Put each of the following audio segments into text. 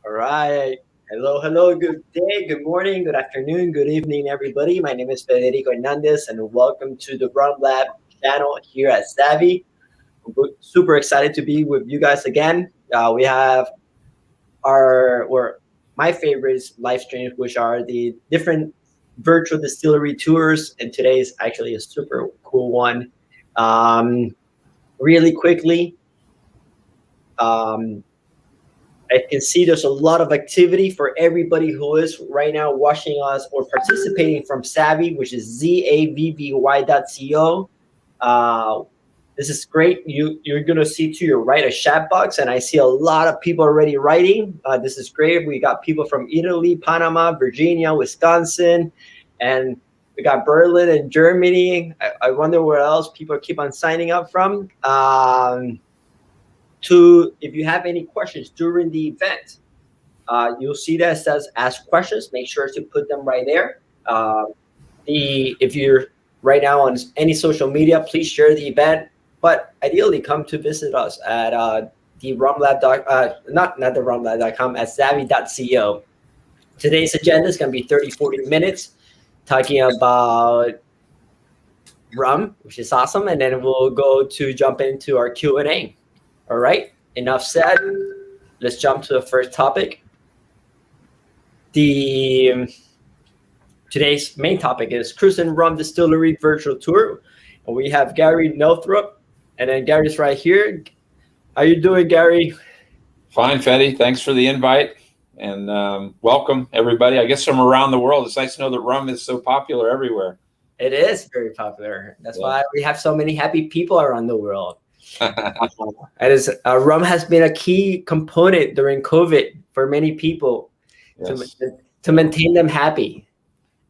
All right. Hello, hello. Good day, good morning, good afternoon, good evening, everybody. My name is Federico Hernandez, and welcome to the TheRumLab channel here at Savvy. Super excited to be with you guys again. We have or my favorites live streams, which are the different virtual distillery tours, and today is actually a super cool one. Um, Really quickly, um, I can see there's a lot of activity for everybody who is right now watching us or participating from Savvy, which is zavvy.co. Uh, this is great. You're gonna see to your right a chat box, and I see a lot of people already writing. This is great. We got people from Italy, Panama, Virginia, Wisconsin, and we got Berlin and Germany. I wonder where else people keep on signing up from. If you have any questions during the event, you'll see that it says ask questions. Make sure to put them right there. If you're right now on any social media, please share the event. But ideally, come to visit us at TheRumLab. Not TheRumLab.com, at savvy.co. Today's agenda is going to be 30-40 minutes talking about rum, which is awesome, and then we'll go to jump into our Q&A. All right, enough said. Let's jump to the first topic. Today's main topic is Cruzan Rum Distillery virtual tour. And we have Gary Nelthropp, and then Gary's right here. How you doing, Gary? Fine, Fetty. Thanks for the invite, and welcome, everybody. I guess from around the world. It's nice to know that rum is so popular everywhere. It is very popular. That's why we have so many happy people around the world. Rum has been a key component during COVID for many people. Yes. To maintain them happy.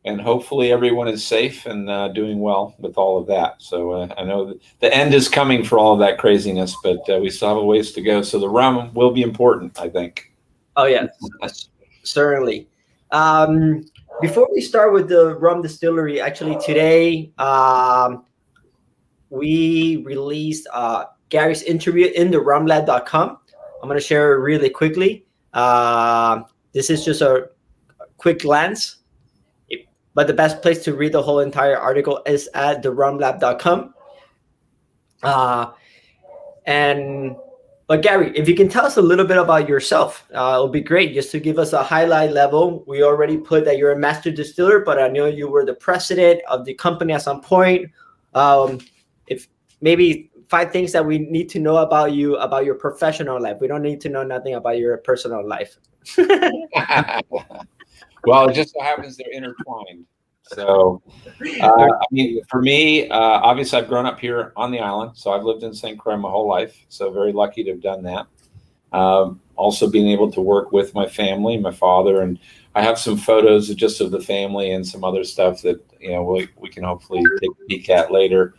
And hopefully everyone is safe and doing well with all of that. So I know that the end is coming for all of that craziness, but we still have a ways to go. So the rum will be important, I think. Oh, yeah, certainly. Before we start with the rum distillery, actually today we released Gary's interview in TheRumLab.com. I'm going to share it really quickly. This is just a quick glance, but the best place to read the whole entire article is at TheRumLab.com. But Gary, if you can tell us a little bit about yourself, it'll be great just to give us a highlight level. We already put that you're a master distiller, but I know you were the president of the company at some point. If maybe 5 things that we need to know about you, about your professional life. We don't need to know nothing about your personal life. Well, it just so happens they're intertwined. So, I mean, for me, obviously, I've grown up here on the island. So I've lived in St. Croix my whole life. So very lucky to have done that. Also being able to work with my family, my father, and I have some photos of the family and some other stuff that, we can hopefully take a peek at later.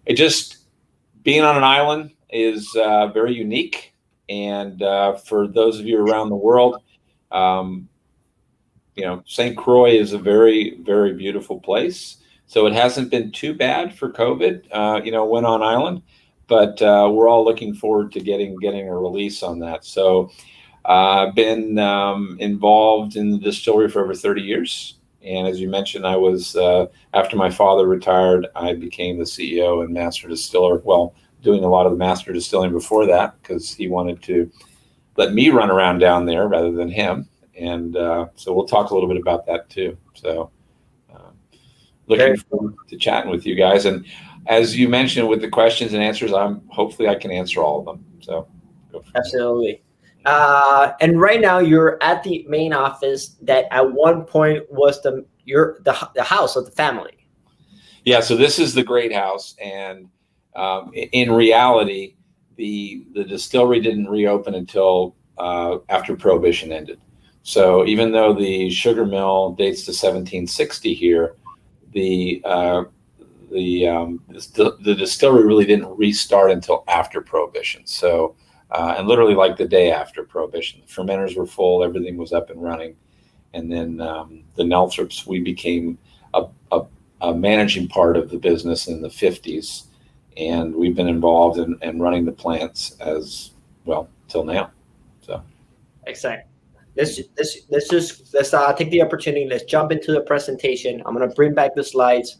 It just being on an island is very unique. And for those of you around the world, St. Croix is a very, very beautiful place. So it hasn't been too bad for COVID, when on island, but we're all looking forward to getting a release on that. So I've been involved in the distillery for over 30 years. And as you mentioned, I was, after my father retired, I became the CEO and master distiller. Well, doing a lot of the master distilling before that because he wanted to let me run around down there rather than him. And so we'll talk a little bit about that too. So looking forward to chatting with you guys. And as you mentioned with the questions and answers, hopefully I can answer all of them. So go for absolutely. And right now you're at the main office that at one point was the house of the family. Yeah. So this is the great house. And in reality, the distillery didn't reopen until after Prohibition ended. So even though the sugar mill dates to 1760 here, the distillery really didn't restart until after Prohibition. So, and literally like the day after Prohibition, the fermenters were full, everything was up and running. And then the Nelthropps, we became a managing part of the business in the 50s. And we've been involved in running the plants as well till now. So. Exactly. Let's take the opportunity. Let's jump into the presentation. I'm gonna bring back the slides.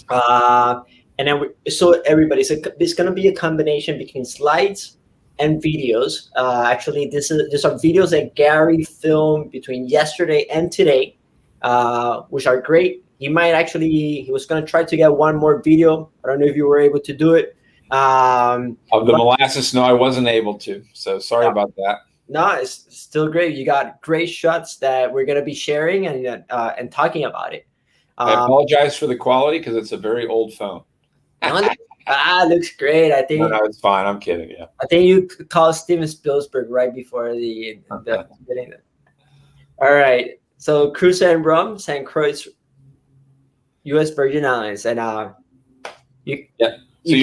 And then so everybody, so it's going to be a combination between slides and videos. Actually, these are videos that Gary filmed between yesterday and today, which are great. He was going to try to get one more video. I don't know if you were able to do it. Of the molasses, no, I wasn't able to. So sorry about that. No, it's still great. You got great shots that we're going to be sharing and talking about it. I apologize for the quality because it's a very old phone. Looks great. I think. No, it's fine. I'm kidding. Yeah. I think you called Steven Spielberg right before the beginning. All right. So Cruzan Rum, St. Croix, U.S. Virgin Islands, and we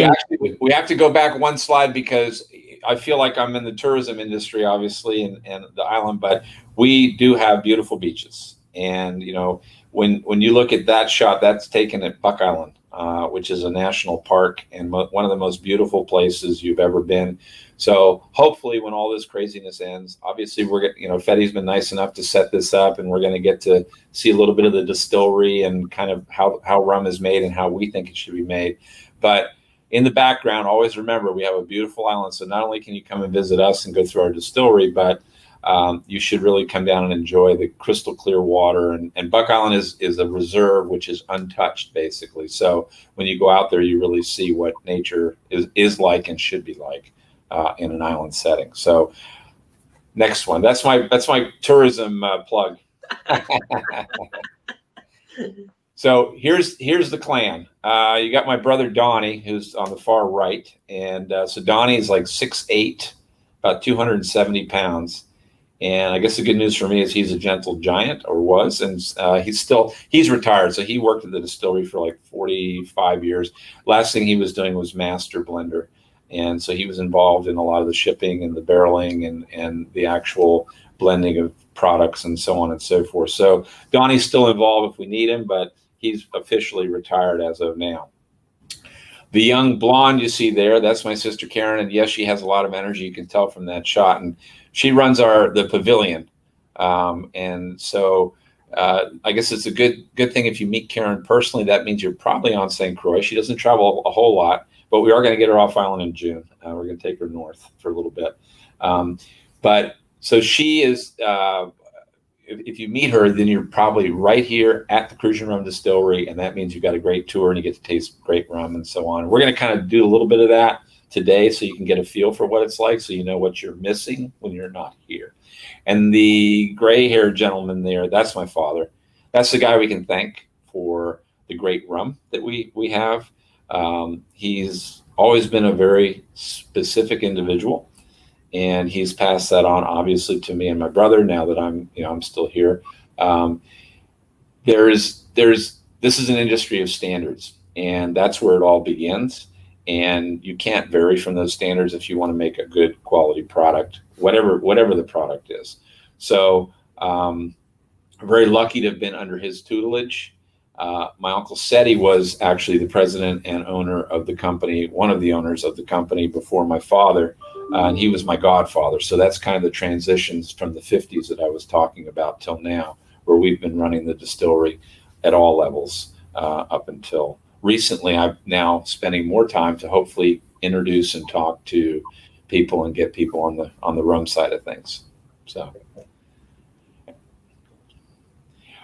have to go back one slide because I feel like I'm in the tourism industry, obviously, and the island, but we do have beautiful beaches. And, you know, when you look at that shot, that's taken at Buck Island, which is a national park and one of the most beautiful places you've ever been. So hopefully when all this craziness ends, obviously Fetty's been nice enough to set this up, and we're going to get to see a little bit of the distillery and kind of how rum is made and how we think it should be made. But in the background, always remember we have a beautiful island. So not only can you come and visit us and go through our distillery, but you should really come down and enjoy the crystal clear water. And Buck Island is a reserve, which is untouched, basically. So when you go out there, you really see what nature is like and should be like in an island setting. So next one. That's my tourism plug. So here's the clan. You got my brother Donnie, who's on the far right, and so Donnie is like 6'8", about 270 pounds. And I guess the good news for me is he's a gentle giant, or was, and he's retired. So he worked at the distillery for like 45 years. Last thing he was doing was master blender, and so he was involved in a lot of the shipping and the barreling and the actual blending of products and so on and so forth. So Donnie's still involved if we need him, but he's officially retired as of now. The young blonde you see there, that's my sister Karen, and yes, she has a lot of energy. You can tell from that shot, and she runs the pavilion. And so I guess it's a good thing if you meet Karen personally. That means you're probably on St. Croix. She doesn't travel a whole lot, but we are going to get her off island in June. We're going to take her north for a little bit. But so she is. If you meet her, then you're probably right here at the Cruzan Rum Distillery, and that means you've got a great tour and you get to taste great rum and so on. We're going to kind of do a little bit of that today so you can get a feel for what it's like, so you know what you're missing when you're not here. And the gray-haired gentleman there, that's my father. That's the guy we can thank for the great rum that we have. He's always been a very specific individual, and he's passed that on, obviously, to me and my brother. Now that I'm still here, this is an industry of standards, and that's where it all begins. And you can't vary from those standards if you want to make a good quality product, whatever the product is. So I'm very lucky to have been under his tutelage. My uncle Seti was actually the president and owner of the company, one of the owners of the company before my father. And he was my godfather. So that's kind of the transitions from the 50s that I was talking about till now, where we've been running the distillery at all levels up until recently. I'm now spending more time to hopefully introduce and talk to people and get people on the rum side of things. So, all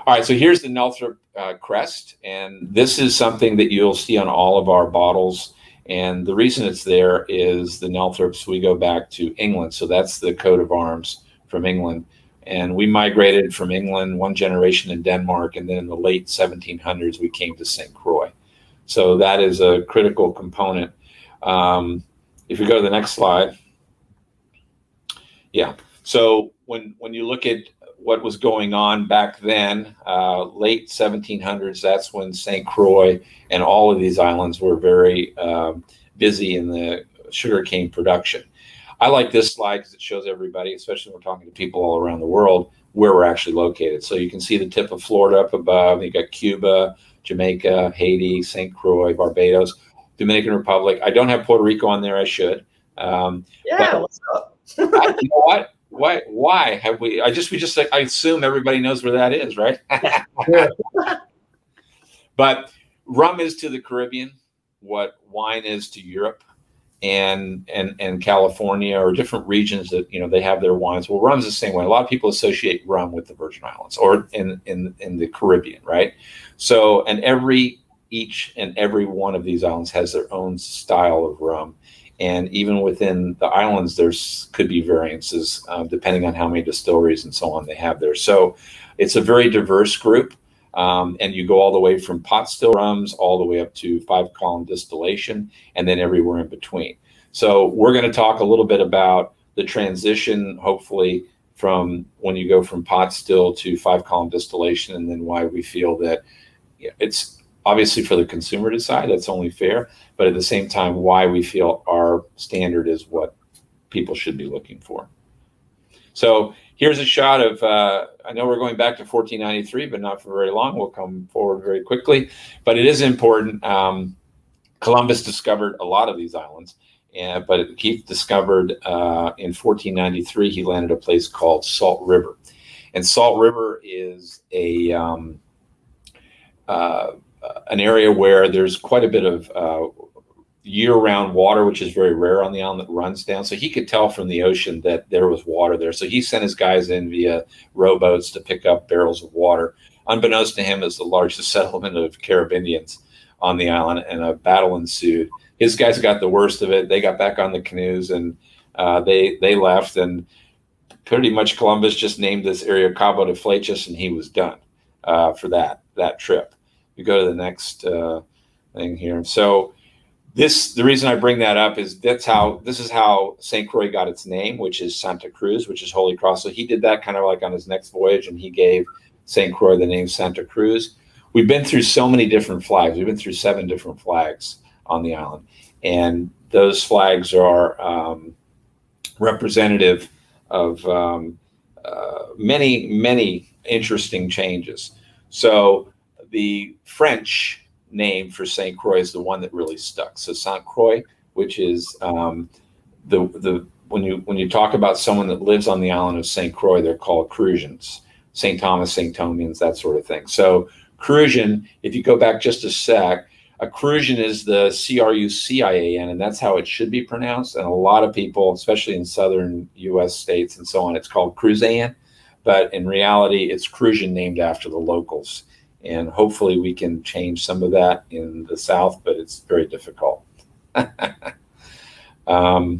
right, so here's the Nelthropp crest, and this is something that you'll see on all of our bottles. And the reason it's there is the Nelthropps, we go back to England. So that's the coat of arms from England. And we migrated from England one generation in Denmark, and then in the late 1700s, we came to St. Croix. So that is a critical component. If we go to the next slide. Yeah. So when you look at what was going on back then, late 1700s, that's when St. Croix and all of these islands were very busy in the sugarcane production. I like this slide because it shows everybody, especially when we're talking to people all around the world, where we're actually located. So you can see the tip of Florida up above. You got Cuba, Jamaica, Haiti, St. Croix, Barbados, Dominican Republic. I don't have Puerto Rico on there. I should. What's up? You know what? Why have we? I assume everybody knows where that is, right? Sure. But rum is to the Caribbean what wine is to Europe and California, or different regions that they have their wines. Well, rum's the same way. A lot of people associate rum with the Virgin Islands or in the Caribbean, right? So, and each and every one of these islands has their own style of rum. And even within the islands, could be variances depending on how many distilleries and so on they have there. So it's a very diverse group. And you go all the way from pot still rums all the way up to 5-column distillation, and then everywhere in between. So we're going to talk a little bit about the transition, hopefully, from when you go from pot still to 5-column distillation, and then why we feel that it's obviously for the consumer to decide. That's only fair. But at the same time, why we feel our standard is what people should be looking for. So here's a shot of, I know we're going back to 1493, but not for very long. We'll come forward very quickly. But it is important. Columbus discovered a lot of these islands. But he discovered in 1493, he landed a place called Salt River. And Salt River is an area where there's quite a bit of year-round water, which is very rare on the island, that runs down. So he could tell from the ocean that there was water there. So he sent his guys in via rowboats to pick up barrels of water. Unbeknownst to him, is the largest settlement of Caribbeans on the island, and a battle ensued. His guys got the worst of it. They got back on the canoes, and they left. And pretty much Columbus just named this area Cabo de Flechas, and he was done for that trip. You go to the next thing here. So the reason I bring that up is this is how St. Croix got its name, which is Santa Cruz, which is Holy Cross. So he did that kind of like on his next voyage, and he gave St. Croix the name Santa Cruz. We've been through so many different flags. We've been through 7 different flags on the island, and those flags are representative of many interesting changes. So the French name for St. Croix is the one that really stuck. So St. Croix, which is when you talk about someone that lives on the island of St. Croix, they're called Cruzans, St. Thomas, St. Thomians, that sort of thing. So Cruzan, if you go back just a sec, a Cruzan is the Crucian, and that's how it should be pronounced. And a lot of people, especially in southern U.S. states and so on, it's called Cruzan, but in reality, it's Cruzan named after the locals. And hopefully we can change some of that in the South, but it's very difficult. All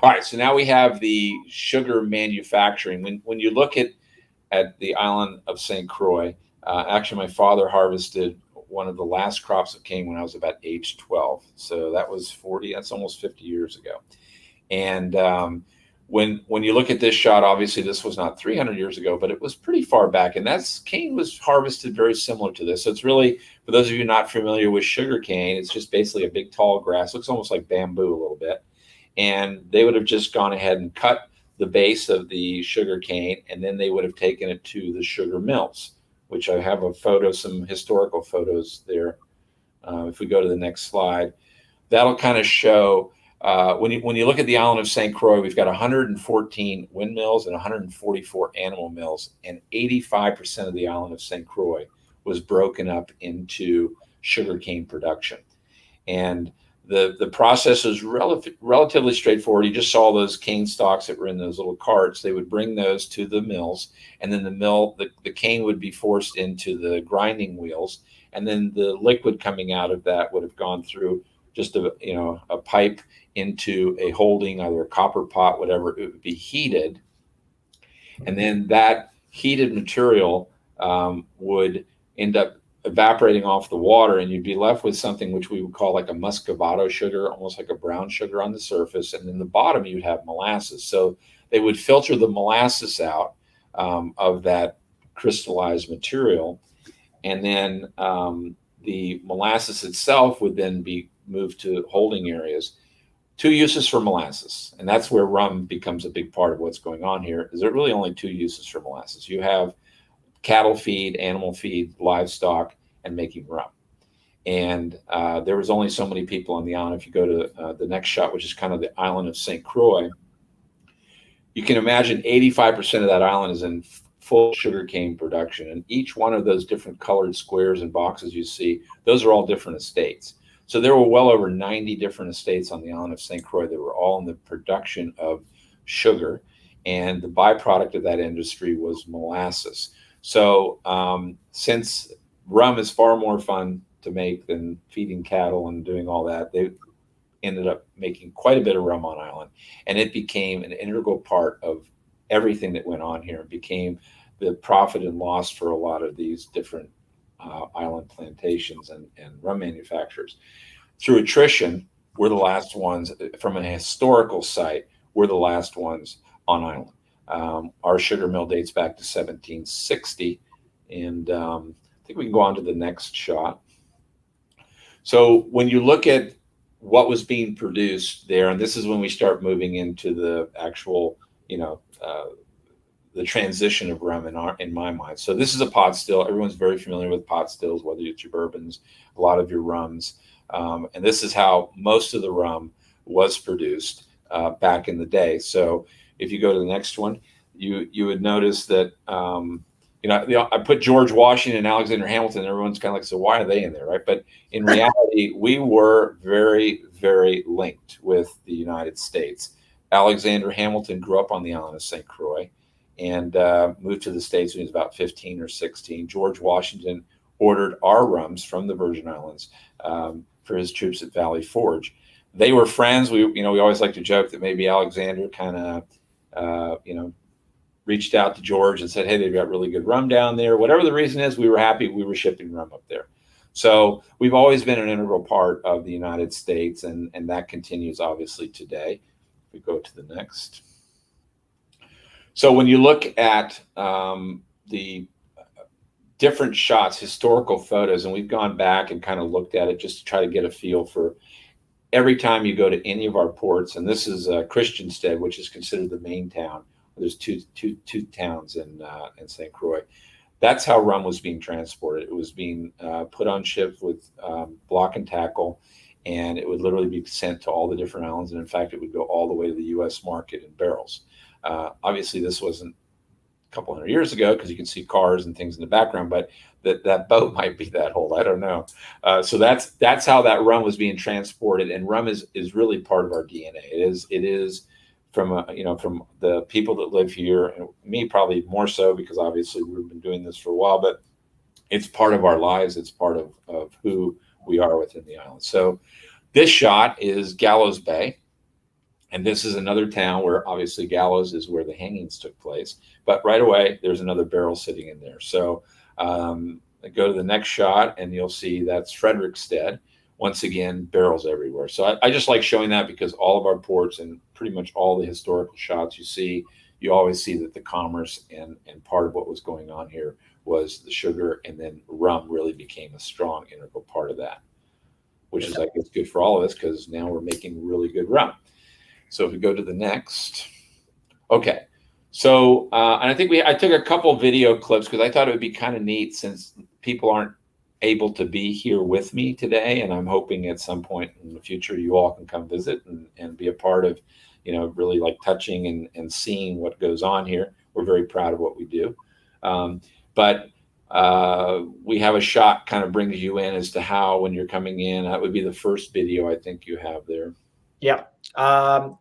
right, so now we have the sugar manufacturing. When you look at the island of St. Croix, actually my father harvested one of the last crops of cane when I was about age 12. So that's almost 50 years ago. And when you look at this shot, obviously this was not 300 years ago, but it was pretty far back. And cane was harvested very similar to this. So it's really, for those of you not familiar with sugar cane, it's just basically a big tall grass. Looks almost like bamboo a little bit. And they would have just gone ahead and cut the base of the sugar cane, and then they would have taken it to the sugar mills, which I have some historical photos there. If we go to the next slide, that'll kind of show, when you look at the island of St. Croix, we've got 114 windmills and 144 animal mills, and 85% of the island of St. Croix was broken up into sugarcane production. And the process is relatively straightforward. You just saw those cane stalks that were in those little carts. They would bring those to the mills, and then the cane would be forced into the grinding wheels, and then the liquid coming out of that would have gone through just a pipe into a holding, either a copper pot, whatever. It would be heated, and then that heated material would end up evaporating off the water, and you'd be left with something which we would call like a muscovado sugar, almost like a brown sugar on the surface, and in the bottom you'd have molasses. So they would filter the molasses out of that crystallized material, and then the molasses itself would then be moved to holding areas. 2 uses for molasses, and that's where rum becomes a big part of what's going on here. Is there really only 2 uses for molasses? You have cattle feed, animal feed, livestock, and making rum. And there was only so many people on the island. If you go to the next shot, which is kind of the island of St. Croix, you can imagine 85% of that island is in full sugarcane production. And each one of those different colored squares and boxes you see, those are all different estates. So there were well over 90 different estates on the island of St. Croix that were all in the production of sugar. And the byproduct of that industry was molasses. So since rum is far more fun to make than feeding cattle and doing all that, they ended up making quite a bit of rum on island. And it became an integral part of everything that went on here. It became the profit and loss for a lot of these different island plantations and rum manufacturers. Through attrition, we're the last ones from a historical site. We're the last ones on island. Our sugar mill dates back to 1760, and I think we can go on to the next shot. So when you look at what was being produced there, and this is when we start moving into the actual, the transition of rum in my mind. So this is a pot still. Everyone's very familiar with pot stills, whether it's your bourbons, a lot of your rums. And this is how most of the rum was produced back in the day. So if you go to the next one, you would notice that, I put George Washington and Alexander Hamilton. Everyone's kind of like, so why are they in there, right? But in reality, we were very, very linked with the United States. Alexander Hamilton grew up on the island of St. Croix and moved to the States when he was about 15 or 16. George Washington ordered our rums from the Virgin Islands for his troops at Valley Forge. They were friends. We always like to joke that maybe Alexander kind of, reached out to George and said, hey, they've got really good rum down there. Whatever the reason is, we were happy we were shipping rum up there. So we've always been an integral part of the United States, and that continues obviously today. If we go to the next. So when you look at the different shots, historical photos, and we've gone back and kind of looked at it just to try to get a feel for every time you go to any of our ports, and this is Christiansted, which is considered the main town. There's two towns in St. Croix. That's how rum was being transported. It was being put on ships with block and tackle, and it would literally be sent to all the different islands. And in fact, it would go all the way to the U.S. market in barrels. Obviously, this wasn't a couple hundred years ago because you can see cars and things in the background, but that boat might be that old. I don't know. So that's how that rum was being transported. And rum is really part of our DNA. It is from from the people that live here, and me probably more so because obviously we've been doing this for a while, but it's part of our lives. It's part of who we are within the island. So this shot is Gallows Bay. And this is another town where obviously Gallows is where the hangings took place. But right away, there's another barrel sitting in there. So go to the next shot and you'll see that's Frederiksted. Once again, barrels everywhere. So I just like showing that because all of our ports and pretty much all the historical shots you see, you always see that the commerce and part of what was going on here was the sugar, and then rum really became a strong integral part of that, which is, I guess, good for all of us because now we're making really good rum. So if we go to the next, okay. So, and I think I took a couple video clips because I thought it would be kind of neat since people aren't able to be here with me today. And I'm hoping at some point in the future, you all can come visit and be a part of, really like touching and seeing what goes on here. We're very proud of what we do. But we have a shot kind of brings you in as to how, when you're coming in, that would be the first video I think you have there. Yeah.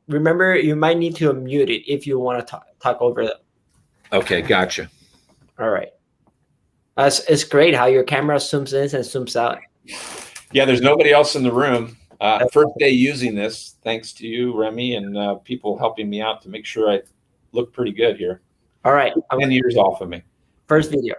Remember, you might need to unmute it if you want to talk over them. Okay, gotcha. All right. It's great how your camera zooms in and zooms out. Yeah, there's nobody else in the room. First day using this, thanks to you, Remy, and people helping me out to make sure I look pretty good here. All right. 10 years off of me. First video.